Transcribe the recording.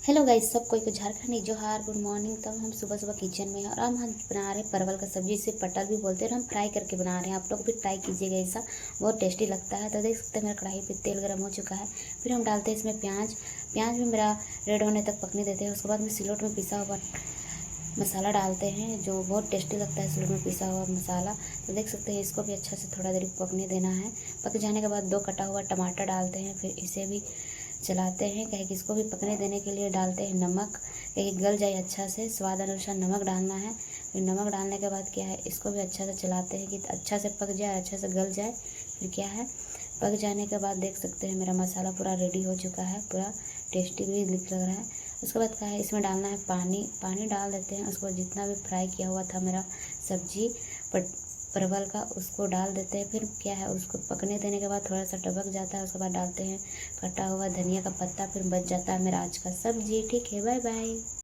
Hello guys, सब कोई को झारखंडी जोहार, गुड मॉर्निंग। तब हम सुबह सुबह किचन में हैं और हम बना रहे हैं परवल का सब्जी। इसे पटल भी बोलते हैं और हम फ्राई करके बना रहे हैं। आप लोग भी ट्राई कीजिएगा, ऐसा बहुत टेस्टी लगता है। तो देख सकते हैं मेरा कढ़ाई पे तेल गर्म हो चुका है। फिर हम डालते हैं इसमें प्याज। प्याज भी मेरा रेड होने तक पकने देते हैं। उसके बाद में सिलौट में पिसा हुआ मसाला डालते हैं, जो बहुत टेस्टी लगता है सिलौट में पिसा हुआ मसाला। तो देख सकते हैं इसको भी अच्छा से थोड़ा देर पकने देना है। पक जाने के बाद 2 कटा हुआ टमाटर डालते हैं। फिर इसे भी चलाते हैं, कहे कि इसको भी पकने देने के लिए डालते हैं नमक, कहे गल जाए अच्छा से। स्वाद अनुसार नमक डालना है। फिर नमक डालने के बाद क्या है, इसको भी अच्छा से चलाते हैं कि अच्छा से पक जाए, अच्छा से गल जाए। फिर क्या है, पक जाने के बाद देख सकते हैं मेरा मसाला पूरा रेडी हो चुका है, पूरा टेस्टी भी लग रहा है। उसके बाद क्या है, इसमें डालना है पानी। पानी डाल देते हैं। उसके बाद जितना भी फ्राई किया हुआ था मेरा सब्जी परवल का, उसको डाल देते हैं। फिर क्या है, उसको पकने देने के बाद थोड़ा सा टपक जाता है। उसके बाद डालते हैं कटा हुआ धनिया का पत्ता। फिर बच जाता है मेरा आज का सब्जी। ठीक है, बाय बाय।